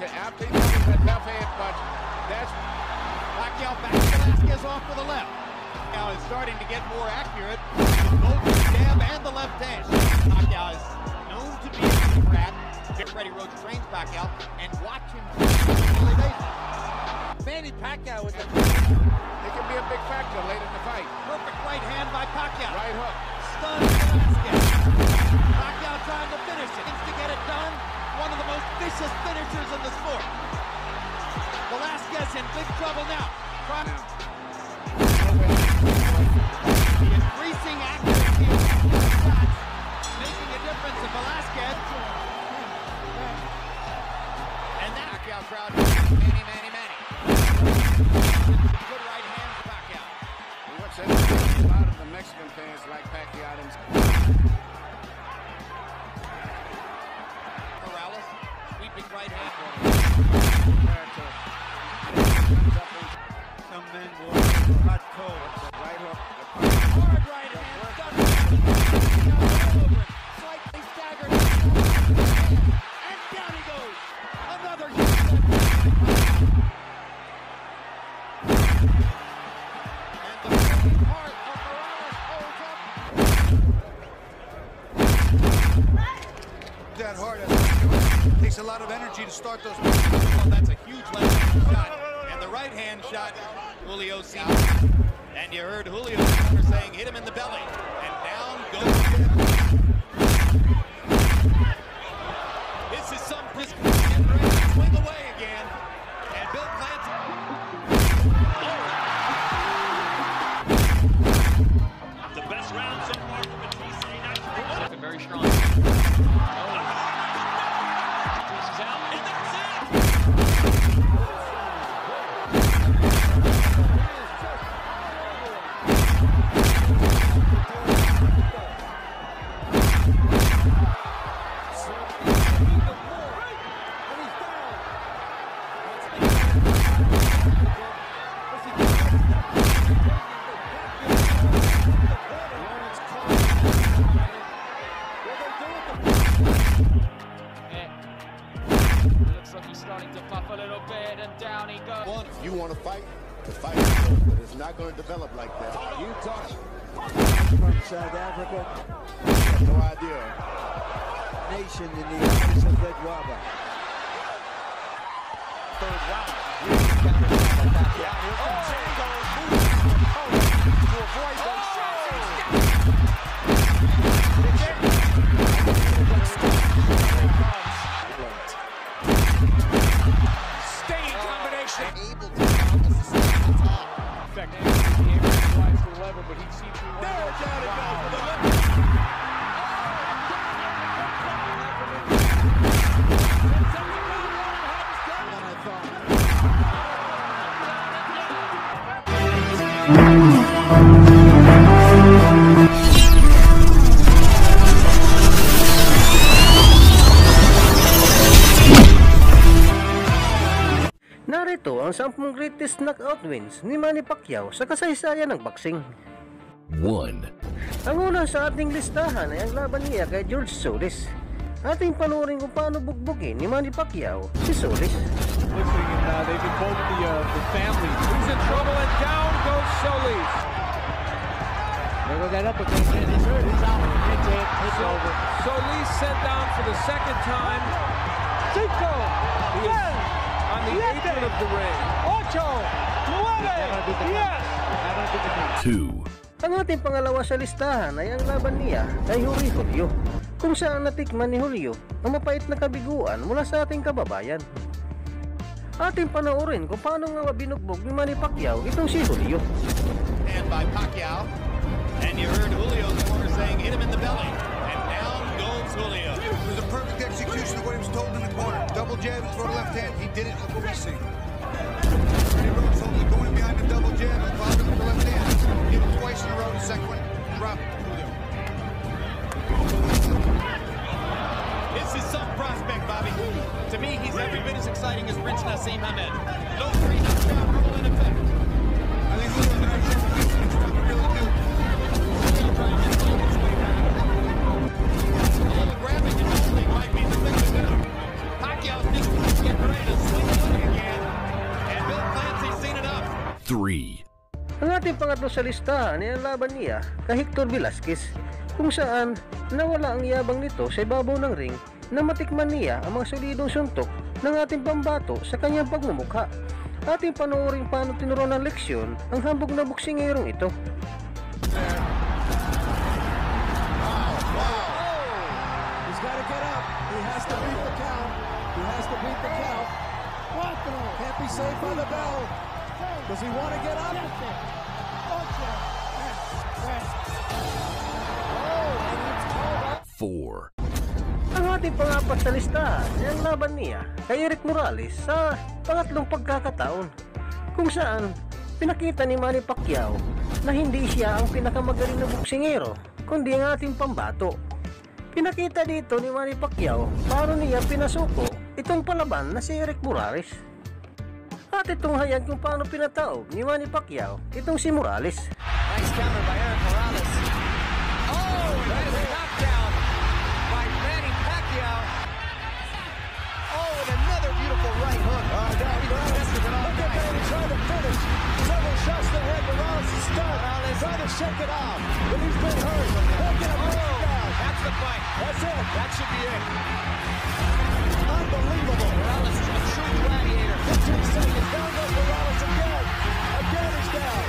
after he throws that left hand punch. That's Pacquiao back to Velasquez off to the left. Pacquiao is starting to get more accurate. Both the jab and the left hand. Pacquiao is known to be a rat. Freddie Roach trains Pacquiao and watch him Manny Pacquiao with the it can be a big factor late in the fight. perfect right hand by Pacquiao. Right hook. Stunned Velasquez. Pacquiao trying to finish it. Needs to get it done. One of the most vicious finishers in the sport. Velasquez in big trouble now. The increasing accuracy of shots making a difference in Velasquez. And that Pacquiao crowd, Manny. Good right hand for Pacquiao. What's interesting, a lot of the Mexican fans like Pacquiao. Morales, sweeping right hand. Some men will hot cold. Right hook. Hard right hand. Slightly staggered. And down he goes. Another huge and the main part of Morales holds up. That hard. Takes a lot of energy to start those. Well, that's a huge left hand shot. And the right hand shot, Julio sees. And you heard Julio saying, hit him in the belly. And down goes. This is some risk. Getting ready to swing away again. And Bill Clancy. The best round so far from Patrice. Looking very strong. Patrice is out, and that's it! Looks like he's starting to puff a little bit, and down he goes. You want to fight? The fight is good, but it's not going to develop like that. Utah from South Africa, No idea. nation in the eyes of Red Waba. Third round. To avoid those shots. Staying combination. Able to balance the top. In fact, the air flies to 11, but he seems to be There, down it goes for the left. Narito ang 10 greatest knockout wins ni Manny Pacquiao sa kasaysayan ng boxing. 1. Ang una sa ating listahan ay ang laban niya kay George Solis. Ating panoorin kung paano bugbugin ni Manny Pacquiao si Solis. listening, and they've been told the family. He's in trouble, and down goes Solis. They will get up again. He's hurt. He's out. It's over. Solis sent down for the second time. Cinco. He is on the apron of the ring. Ocho. Nueve. Yes. 2. Ang ating pangalawa sa listahan ay ang laban niya kay Julio, kung saan natikman ni Julio ang mapait na kabiguan mula sa ating kababayan. Ating panoorin kung paano nga binugbog ni Manny Pacquiao itong si Julio. And by Pacquiao, and you heard Julio's corner saying, hit him in the belly, and down goes Julio. It was a perfect execution of what he was told in the corner. Double jab, throw the left hand. He did it. Look what we see. Freddie Roach told him to go in behind the double jab and follow with the left hand. Give him twice in a row. The second one, drop it. Julio. This is some prospect, Bobby. To me, he's every bit as exciting as Prince Nassim Hamed. No three knockdown rule in effect. I think Julio's an excellent position. It's what we really do. Grabbing his own might be the thing to do. Pacquiao's just getting ready to Ang ating pangatlo sa listahan ay ang laban niya kay Hector Velasquez, kung saan nawala ang yabang nito sa ibabaw ng ring na matikman niya ang mga solidong suntok ng ating pambato sa kanyang pagmumukha. Ating panoorin paano tinuruan ng leksyon ang hambog na boksingerong ito. He's got to get up. He has to beat the count. He has to beat the count. Can't be saved by the bell. Does he want to get up? Ang ating pangapat sa listahan ay ang laban niya kay Eric Morales sa pangatlong pagkakataon, kung saan pinakita ni Manny Pacquiao na hindi siya ang pinakamagaling na boksingero kundi ang ating pambato. Pinakita dito ni Manny Pacquiao paano niya pinasuko itong palaban na si Eric Morales. At itong hayag kung paano pinataob ni Manny Pacquiao itong si Morales. Nice counter by Eric Morales. Oh, that is a knockdown by Manny Pacquiao. Oh, and another beautiful right hook. Look at Manny trying to finish. Several shots to the head. Morales is stunned. Trying to shake it off. But he's been hurt. Look at him down. That's the fight. That's it. That should be it. Unbelievable. Morales is a true gladiator. 15 seconds. Down goes Morales again. Again he's down.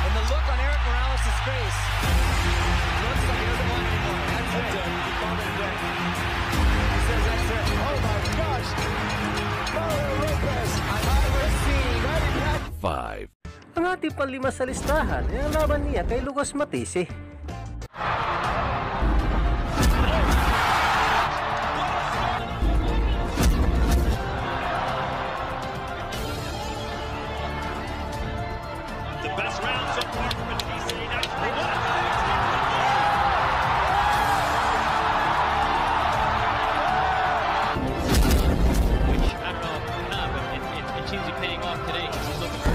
And the look on Eric Morales' face looks like he doesn't want anymore. That's it. He called it a day. He says that's it. Oh my gosh. Mario Lopez. I've never seen Manny Pacquiao. Ang ating panlima sa listahan ay ang laban niya kay Lucas Matisse. The best round so far from Matisse. Which, I don't know, but it seems to be paying off today because he's looking for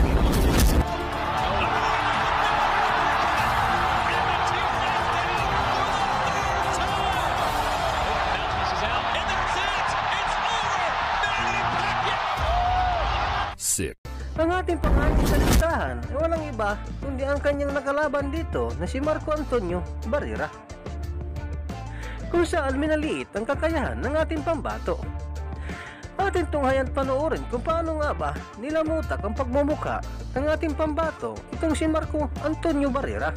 Ang ating pangalan sa listahan ay walang iba kundi ang kanyang nakalaban dito na si Marco Antonio Barrera, kung saan minaliit ang kakayahan ng ating pambato. Ating tunghayan panoorin kung paano nga ba nilamutak ang pagmumukha ng ating pambato itong si Marco Antonio Barrera.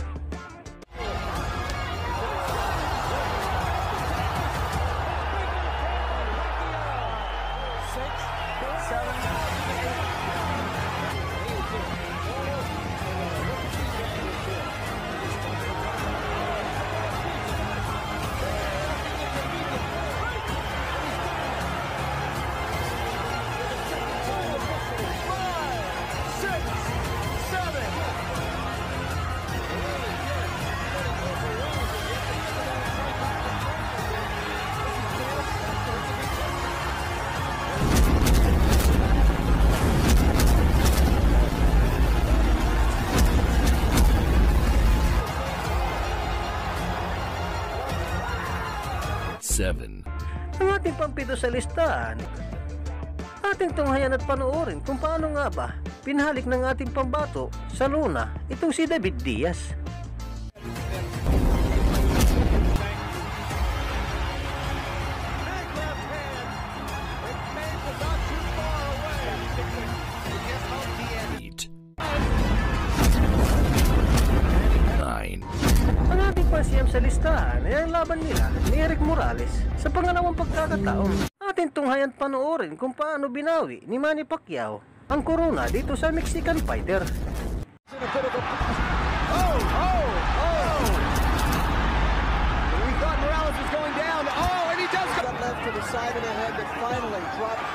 Ang ating pampito sa listahan, ating tunghayan at panoorin kung paano nga ba pinahalik ng ating pambato sa luna itong si David Diaz. Ang ating pasiyam sa listahan ay ang laban nila ni Eric Morales sa pangalawang pagkakataon. Ating tunghayan panoorin kung paano binawi ni Manny Pacquiao ang corona dito sa Mexican fighter. We thought Morales was going down. Oh, and he does go. Left to the side of the head that finally dropped.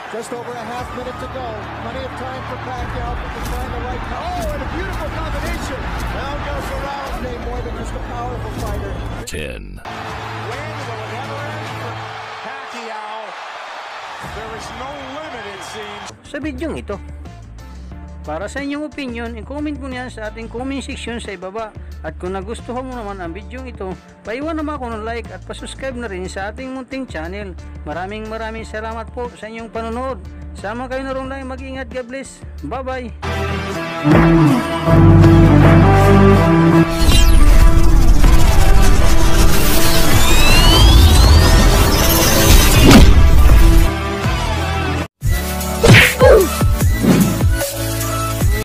Just over a half minute to go. Plenty of time for Pacquiao to find the right. Oh, and a beautiful combination. Down goes Morales. Made more than just a powerful fighter. Win, will it ever end for Pacquiao? There is no limit, it seems. Sa bidyong ito, para sa inyong opinion, i-comment mo niyan sa ating comment section sa ibaba. At kung nagustuhan mo naman ang bidyong ito, paiwan naman ako ng like at pasubscribe na rin sa ating munting channel. Maraming salamat po sa inyong panonood. Sama kayo na rin lang. Mag-ingat. God bless. Bye-bye.